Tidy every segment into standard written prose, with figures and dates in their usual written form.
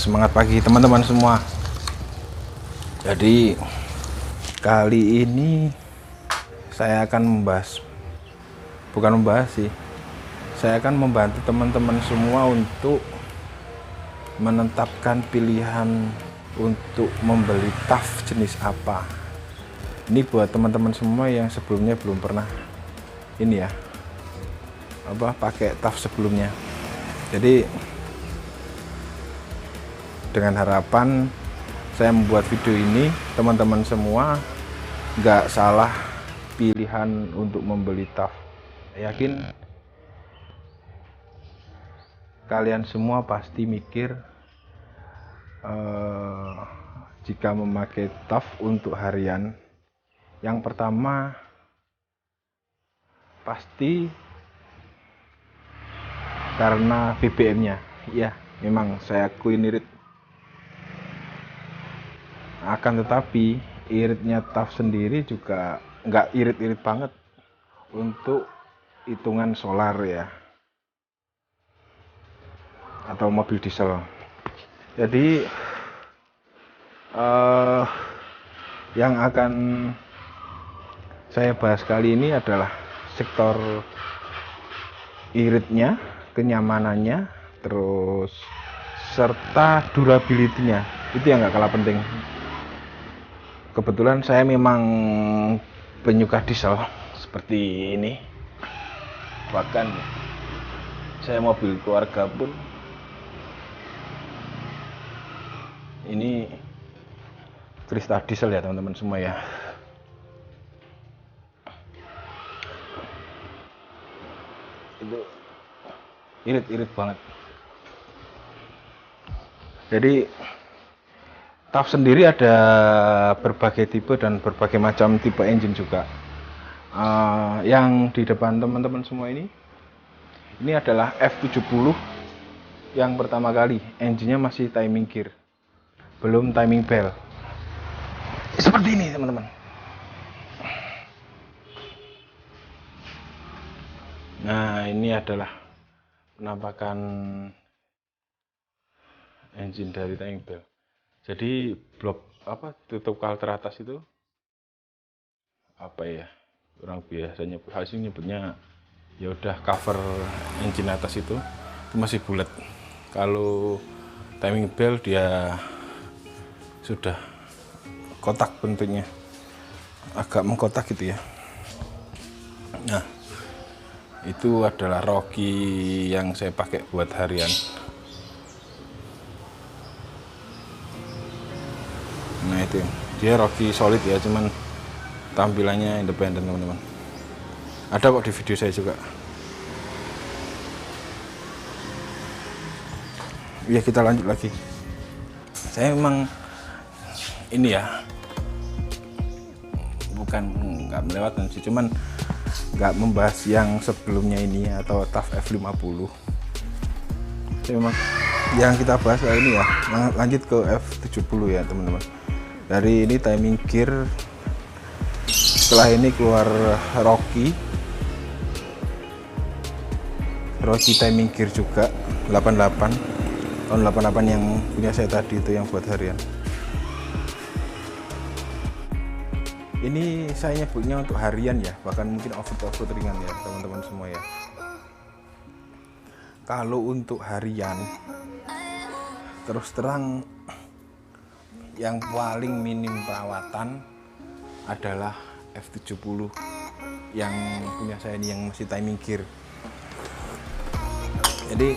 Semangat pagi teman-teman semua. Jadi kali ini saya akan saya akan membantu teman-teman semua untuk menetapkan pilihan untuk membeli TAF jenis apa. Ini buat teman-teman semua yang sebelumnya belum pernah pakai TAF sebelumnya. Jadi dengan harapan saya membuat video ini, teman-teman semua nggak salah pilihan untuk membeli TAF. Yakin kalian semua pasti mikir jika memakai TAF untuk harian, yang pertama pasti karena BBM-nya. Ya, memang saya akuin irit. Akan tetapi iritnya TAF sendiri juga nggak irit-irit banget untuk hitungan solar ya, atau mobil diesel. Jadi yang akan saya bahas kali ini adalah sektor iritnya, kenyamanannya, terus serta durability-nya. Itu yang nggak kalah penting. Kebetulan saya memang penyuka diesel seperti ini. Bahkan saya mobil keluarga pun ini Crista diesel ya teman-teman semua ya. Itu irit-irit banget. Jadi TAF sendiri ada berbagai tipe dan berbagai macam tipe engine juga. Yang di depan teman-teman semua ini adalah F70 yang pertama kali. Engine-nya masih timing gear, belum timing bell. Seperti ini teman-teman. Nah, ini adalah penampakan engine dari timing bell. Jadi blok tutup kal teratas itu orang biasanya hasilnya nyebutnya ya udah cover engine atas itu masih bulat. Kalau timing bell dia sudah kotak bentuknya, agak mengkotak gitu ya. Nah, itu adalah Rocky yang saya pakai buat harian. Nah, itu dia Rocky solid ya, cuman tampilannya independen teman-teman. Ada kok di video saya juga. Ya, kita lanjut lagi. Saya memang bukan nggak melewatkan sih, cuman nggak membahas yang sebelumnya ini atau TAF F50. Saya memang yang kita bahas ini ya, lanjut ke F70 ya teman-teman. Dari ini timing gear, setelah ini keluar Rocky timing gear juga 88 tahun 88 yang punya saya tadi itu yang buat harian. Ini saya nyebutnya untuk harian ya, bahkan mungkin off-road ringan ya teman-teman semua ya. Kalau untuk harian terus terang yang paling minim perawatan adalah F70 yang punya saya ini, yang masih timing gear. Jadi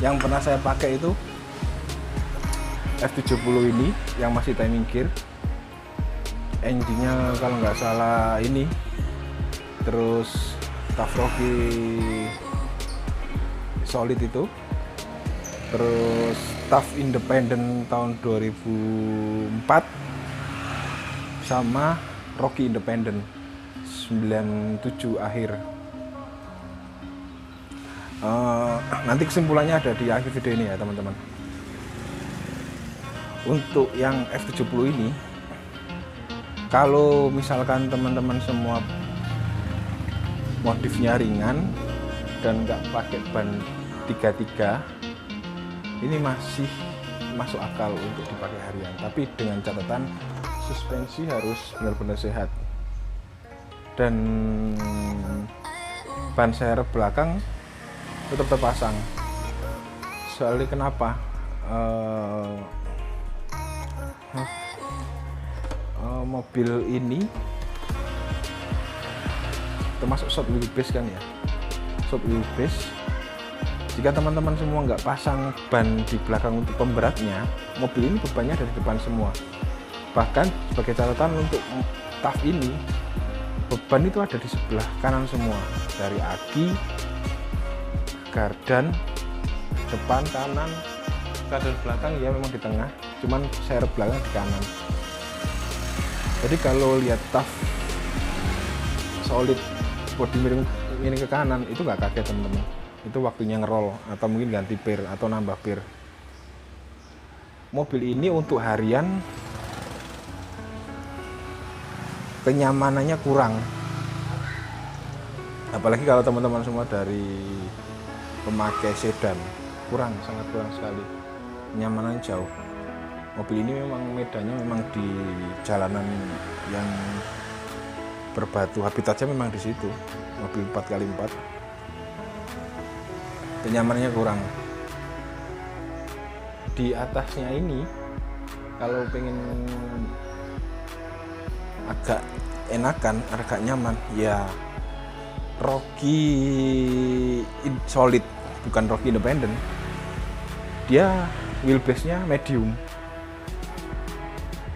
yang pernah saya pakai itu F70 ini yang masih timing gear. Engine-nya kalau nggak salah ini, terus TAF Rocky solid itu, terus TAF independent tahun 2004 sama Rocky independent 97 akhir. Nanti kesimpulannya ada di akhir video ini ya teman-teman. Untuk yang F70 ini, kalau misalkan teman-teman semua modifnya ringan dan nggak pakai ban 33, ini masih masuk akal untuk dipakai harian, tapi dengan catatan suspensi harus benar-benar sehat dan ban serep belakang tetap terpasang. Soalnya kenapa? Mobil ini termasuk short wheelbase kan ya, short wheelbase. Jika teman-teman semua nggak pasang ban di belakang untuk pemberatnya, mobil ini bebannya dari depan semua. Bahkan sebagai catatan untuk TAF ini, beban itu ada di sebelah kanan semua, dari aki, gardan, depan, kanan, gardan belakang ya memang di tengah, cuman serep belakang di kanan. Jadi kalau lihat TAF solid bodi miring ke kanan itu nggak kaget teman-teman. Itu waktunya ngerol atau mungkin ganti pir atau nambah pir. Mobil ini untuk harian kenyamanannya kurang, apalagi kalau teman-teman semua dari pemakai sedan, sangat kurang sekali, kenyamanannya jauh. Mobil ini memang medannya memang di jalanan yang berbatu, habitatnya memang di situ, mobil 4x4. Kenyamanannya kurang. Di atasnya ini kalau pengen agak enakan, agak nyaman ya Rocky solid, bukan Rocky independent. Dia wheelbase-nya medium,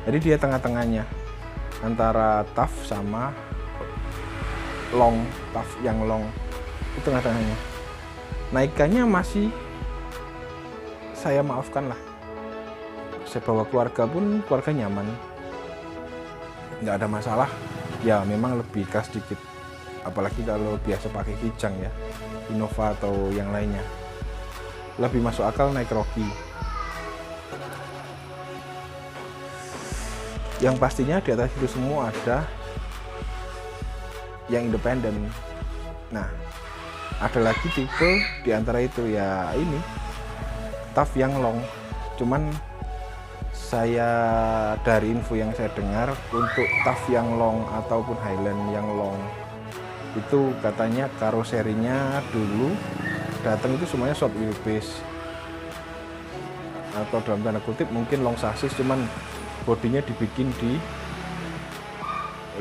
jadi dia tengah-tengahnya antara TAF sama long, TAF yang long itu tengah-tengahnya. Naikannya masih saya maafkan lah, saya bawa keluarga pun keluarga nyaman, nggak ada masalah. Ya memang lebih gas sedikit, apalagi kalau biasa pakai Kijang ya, Innova atau yang lainnya, lebih masuk akal naik Rocky. Yang pastinya di atas itu semua ada yang independen. Nah, ada lagi tipe di antara itu ya ini TAF yang long. Cuman saya dari info yang saya dengar untuk TAF yang long ataupun Highland yang long itu katanya karoserinya dulu datang itu semuanya short wheelbase atau dalam tanda kutip mungkin long chassis, cuman bodinya dibikin di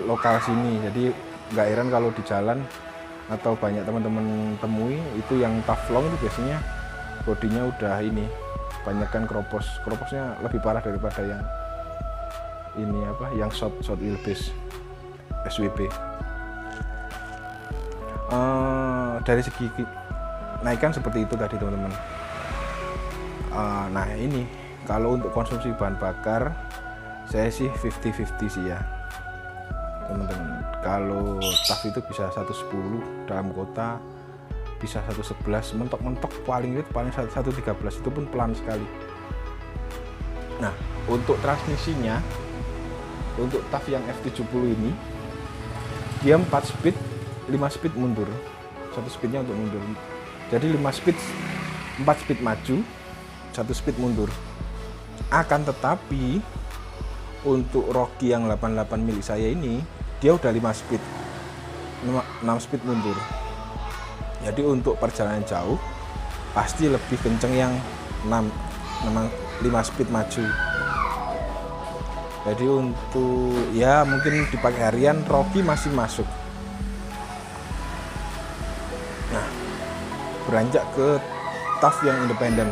lokal sini. Jadi nggak heran kalau di jalan atau banyak teman-teman temui itu yang TAF long itu biasanya bodinya udah ini banyakkan kroposnya lebih parah daripada yang ini yang short wheelbase SWB. Dari segi naikan seperti itu tadi teman-teman. Nah ini kalau untuk konsumsi bahan bakar saya sih 50-50 sih ya teman-teman. Kalau TAF itu bisa 110 dalam kota, bisa 111, mentok-mentok paling 113, itu pun pelan sekali. Nah untuk transmisinya, untuk TAF yang F70 ini dia 4 speed, 5 speed mundur, 1 speednya untuk mundur. Jadi 5 speed, 4 speed maju, 1 speed mundur. Akan tetapi untuk Rocky yang 88 milik saya ini dia udah 5 speed, 6 speed mundur. Jadi untuk perjalanan jauh pasti lebih kenceng yang 5 speed maju. Jadi untuk ya mungkin dipakai harian Rocky masih masuk. Nah beranjak ke TAF yang independen.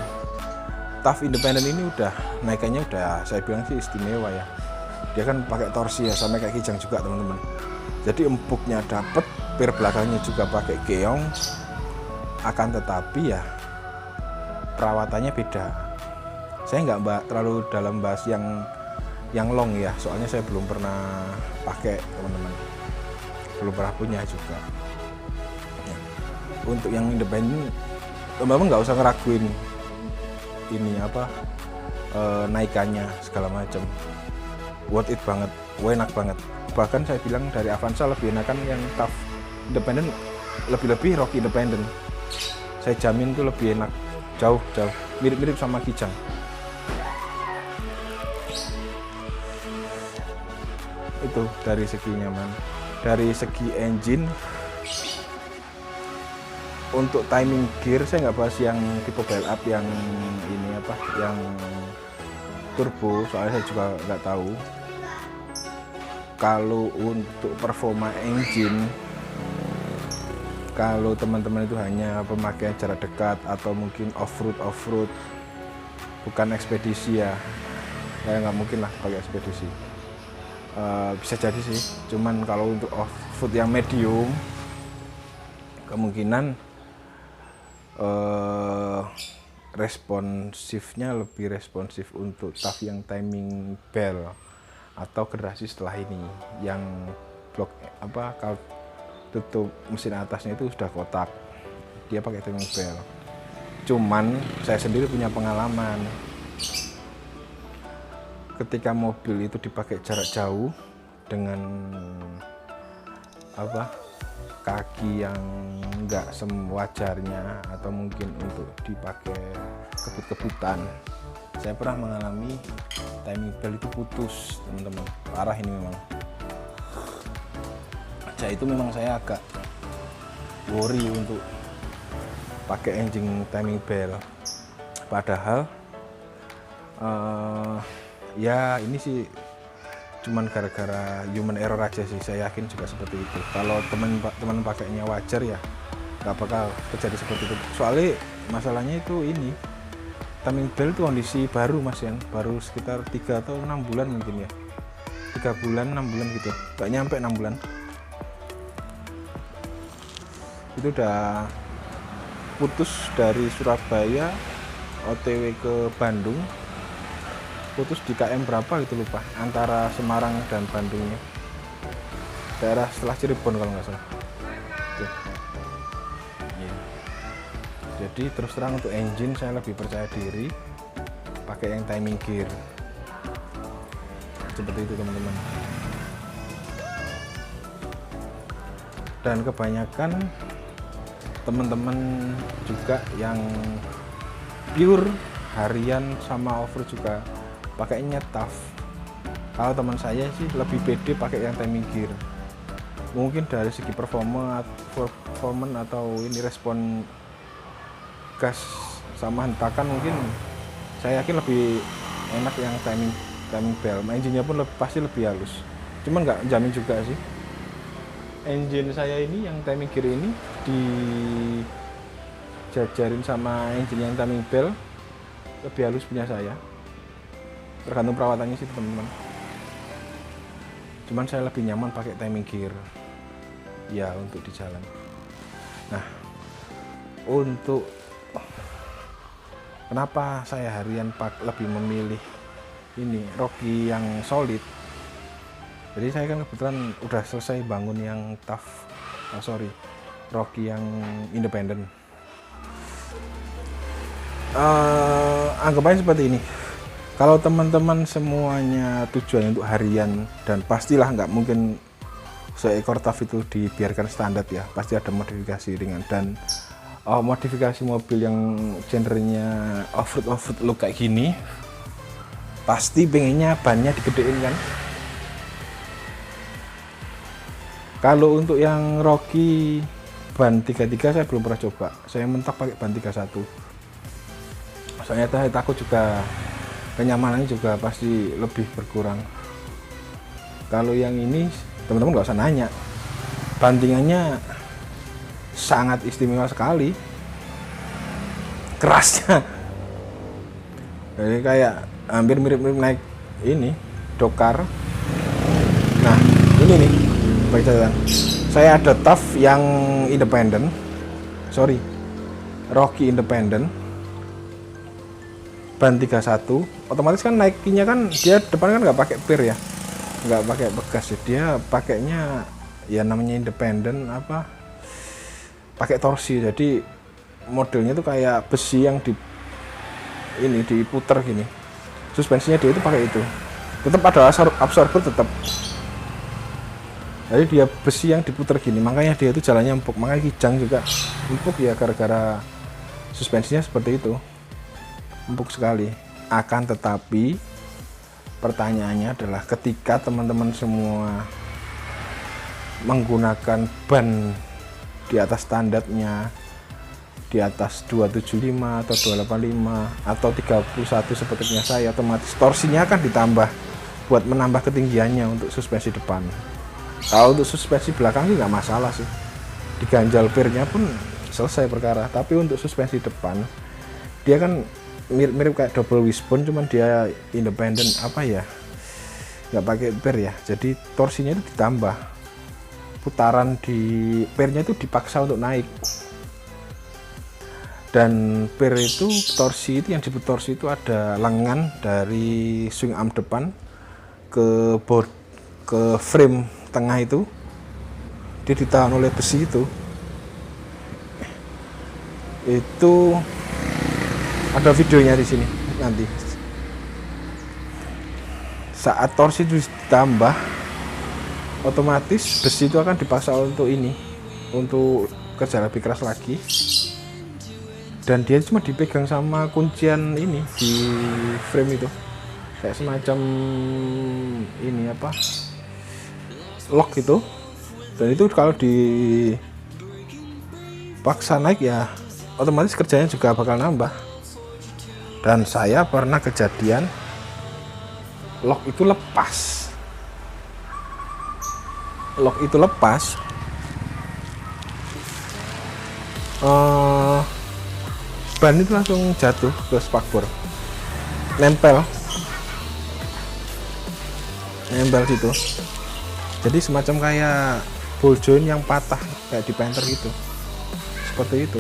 TAF independen ini udah naikannya udah saya bilang sih istimewa ya. Dia kan pakai torsi ya, sama kayak Kijang juga teman-teman. Jadi empuknya dapet, pir belakangnya juga pakai geong. Akan tetapi ya perawatannya beda. Saya nggak terlalu dalam bahas yang long ya, soalnya saya belum pernah pakai teman-teman, belum pernah punya juga ya. Untuk yang independen teman-teman nggak usah ngeraguin ini naikannya segala macam, worth it banget, enak banget. Bahkan saya bilang dari Avanza lebih enakan yang TAF independen, lebih-lebih Rocky independen. Saya jamin itu lebih enak, jauh mirip-mirip sama Kijang. itu dari segi nyaman. Dari segi engine, untuk timing gear saya nggak bahas yang tipe bell up yang ini apa, yang turbo, soalnya saya juga nggak tahu. Kalau untuk performa engine, kalau teman-teman itu hanya pemakaian jarak dekat atau mungkin off-road, bukan ekspedisi ya, saya nggak mungkin lah pakai ekspedisi. Bisa jadi sih, cuman kalau untuk off-road yang medium, kemungkinan responsifnya lebih responsif untuk TAF yang timing bell atau generasi setelah ini, yang blok apa, kalau tutup mesin atasnya itu sudah kotak, dia pakai timing bell. Cuman saya sendiri punya pengalaman, ketika mobil itu dipakai jarak jauh dengan apa, kaki yang enggak sewajarnya atau mungkin untuk dipakai kebut-kebutan, saya pernah mengalami timing bell itu putus, teman-teman. Parah ini memang. Sejak itu memang saya agak worry untuk pakai engine timing bell. Padahal ya ini sih cuman gara-gara human error aja sih, saya yakin juga seperti itu. Kalau teman pakainya wajar ya nggak bakal terjadi seperti itu. Soalnya masalahnya itu ini, timing bell itu kondisi baru mas Yan, baru sekitar 3 atau 6 bulan mungkin ya, 3 bulan 6 bulan gitu, nggak nyampe 6 bulan itu udah putus dari Surabaya OTW ke Bandung. Putus di KM berapa gitu lupa, antara Semarang dan Bandungnya, daerah setelah Cirebon kalau nggak salah. Tuh. Yeah. Jadi terus terang untuk engine saya lebih percaya diri pakai yang timing gear seperti itu teman-teman. Dan kebanyakan teman-teman juga yang pure harian sama over juga pakainya TAF. Kalau teman saya sih lebih pede pakai yang timing gear. Mungkin dari segi performance atau ini respon gas sama hentakan, mungkin saya yakin lebih enak yang timing bell. Engine-nya pun pasti lebih halus. Cuman nggak jamin juga sih. Engine saya ini yang timing gear ini dijajarin sama engine yang timing bell, lebih halus punya saya. Tergantung perawatannya sih teman-teman. Cuman saya lebih nyaman pakai timing gear ya untuk di jalan. Nah, untuk kenapa saya harian lebih memilih ini Rocky yang solid. Jadi saya kan kebetulan udah selesai bangun yang TAF, Rocky yang independen. Anggap aja seperti ini. Kalau teman-teman semuanya tujuan untuk harian, dan pastilah nggak mungkin seekor TAF itu dibiarkan standar ya, pasti ada modifikasi ringan. Dan modifikasi mobil yang genrenya off-road look kayak gini, pasti pengennya bannya digedein kan. Kalau untuk yang Rocky ban 33 saya belum pernah coba, saya mentok pakai ban 31. Soalnya saya takut juga kenyamanannya juga pasti lebih berkurang. Kalau yang ini teman-teman nggak usah nanya, bantingannya sangat istimewa sekali, kerasnya. Jadi kayak hampir mirip-mirip naik ini Dokar. Nah ini nih baik catatan, saya ada TAF yang independen, Rocky independen ban 31, otomatis kan naikinya kan dia depan kan nggak pakai pir ya, nggak pakai bekas ya, dia pakainya ya namanya independen apa, pakai torsi. Jadi modelnya tuh kayak besi yang diputer gini, suspensinya dia itu pakai itu, tetap ada absorber tetap. Jadi dia besi yang diputer gini, makanya dia itu jalannya empuk, makanya kijang juga empuk ya gara-gara suspensinya seperti itu, empuk sekali. Akan tetapi pertanyaannya adalah ketika teman-teman semua menggunakan ban di atas standarnya, di atas 275 atau 285 atau 31 sepertinya saya, otomatis torsinya akan ditambah buat menambah ketinggiannya untuk suspensi depan. Kalau untuk suspensi belakang sih nggak masalah sih, diganjal pirnya pun selesai perkara. Tapi untuk suspensi depan dia kan mirip kayak double wishbone, cuman dia independen apa ya, nggak pakai pir ya, jadi torsinya itu ditambah, putaran di pirnya itu dipaksa untuk naik. Dan pir itu torsi itu, yang disebut torsi itu ada lengan dari swing arm depan ke board, ke frame tengah itu, dia ditahan oleh besi itu ada videonya di sini nanti. Saat torsi itu ditambah, otomatis besi itu akan dipaksa untuk kerja lebih keras lagi, dan dia cuma dipegang sama kuncian ini di frame itu, kayak semacam ini apa, lock gitu. Dan itu kalau dipaksa naik ya otomatis kerjanya juga bakal nambah. Dan saya pernah kejadian lock itu lepas, ban itu langsung jatuh ke spakbor, nempel situ. Jadi semacam kayak ball joint yang patah kayak di Panther gitu, seperti itu.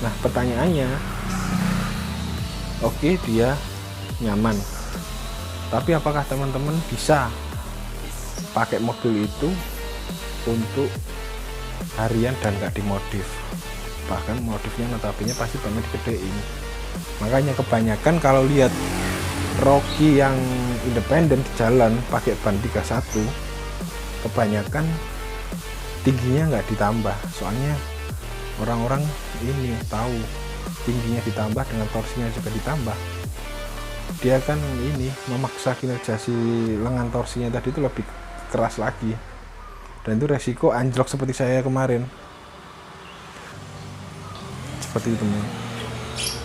Nah pertanyaannya, oke, dia nyaman, tapi apakah teman-teman bisa pakai mobil itu untuk harian dan nggak dimodif? Bahkan modifnya notabene pasti banyak digedein. Makanya kebanyakan kalau lihat Rocky yang independen di jalan pakai ban 31, kebanyakan tingginya nggak ditambah, soalnya orang-orang ini tahu tingginya ditambah dengan torsinya juga ditambah, dia kan ini memaksa kinerja si lengan torsinya tadi itu lebih keras lagi, dan itu resiko anjlok seperti saya kemarin, seperti itu.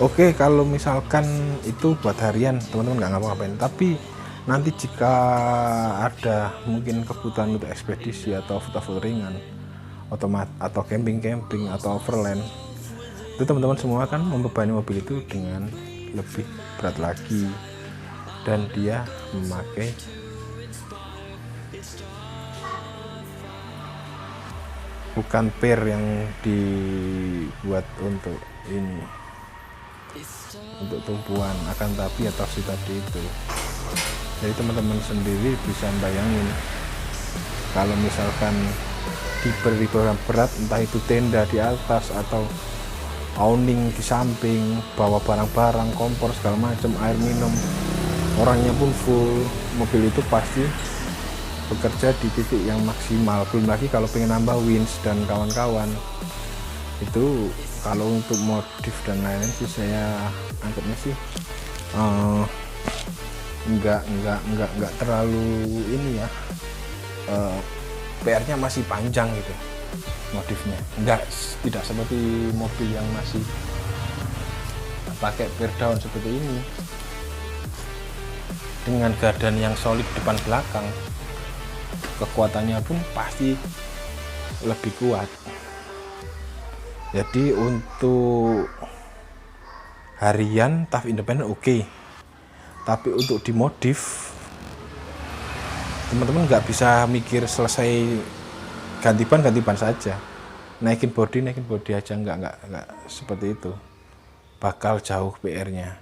Oke, kalau misalkan itu buat harian teman-teman nggak ngapa-ngapain, tapi nanti jika ada mungkin kebutuhan untuk ekspedisi atau foto-foto ringan, atau camping atau overland, itu teman-teman semua kan membebani mobil itu dengan lebih berat lagi, dan dia memakai bukan pir yang dibuat untuk ini, untuk tumpuan, akan tapi ya torsi tadi itu. Jadi teman-teman sendiri bisa bayangin kalau misalkan diberi berat, entah itu tenda di atas atau awning di samping, bawa barang-barang, kompor segala macam, air minum, orangnya pun full, mobil itu pasti bekerja di titik yang maksimal. Belum lagi kalau pengen nambah winch dan kawan-kawan, itu kalau untuk modif dan lain-lain sih saya anggapnya sih enggak terlalu ini ya, PR-nya masih panjang gitu modifnya. Tidak seperti mobil yang masih pakai pir down seperti ini dengan gardan yang solid depan belakang, kekuatannya pun pasti lebih kuat. Jadi untuk harian TAF independen oke, tapi untuk dimodif teman-teman nggak bisa mikir selesai ganti ban saja, naikin bodi aja, nggak seperti itu, bakal jauh PR-nya.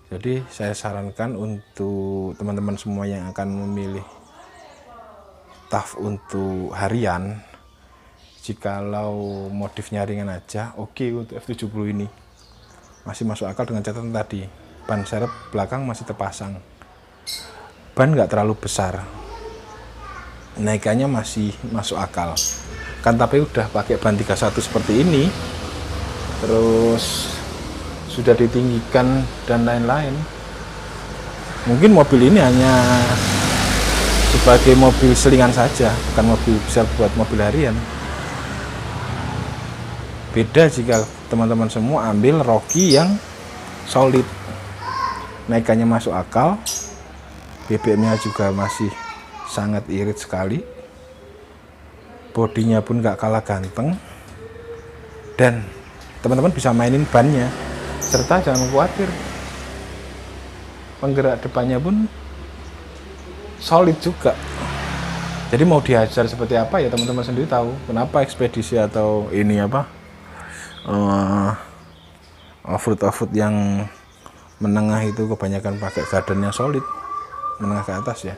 Jadi saya sarankan untuk teman-teman semua yang akan memilih TAF untuk harian, jikalau modifnya ringan aja oke, untuk F70 ini masih masuk akal dengan catatan tadi, ban serep belakang masih terpasang, ban nggak terlalu besar, naikannya masih masuk akal kan. Tapi udah pakai ban 31 seperti ini, terus sudah ditinggikan dan lain-lain, Mungkin mobil ini hanya sebagai mobil selingan saja, bukan mobil bisa buat mobil harian. Beda jika teman-teman semua ambil Rocky yang solid, naikannya masuk akal, BBM-nya juga masih sangat irit sekali, bodinya pun gak kalah ganteng, dan teman-teman bisa mainin bannya, serta jangan khawatir, penggerak depannya pun solid juga. Jadi mau diajar seperti apa ya teman-teman sendiri tahu. Kenapa ekspedisi atau ini apa off-road yang menengah itu kebanyakan pakai garden yang solid, menengah ke atas ya.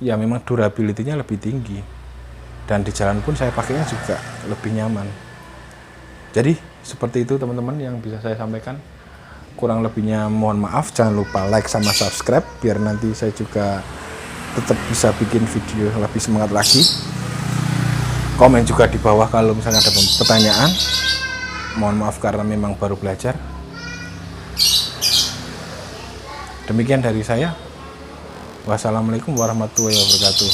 Ya memang durability-nya lebih tinggi, dan di jalan pun saya pakainya juga lebih nyaman. Jadi seperti itu teman-teman yang bisa saya sampaikan. Kurang lebihnya mohon maaf, jangan lupa like sama subscribe biar nanti saya juga tetap bisa bikin video lebih semangat lagi. Komen juga di bawah kalau misalnya ada pertanyaan. Mohon maaf karena memang baru belajar. Demikian dari saya. Wassalamualaikum warahmatullahi wabarakatuh.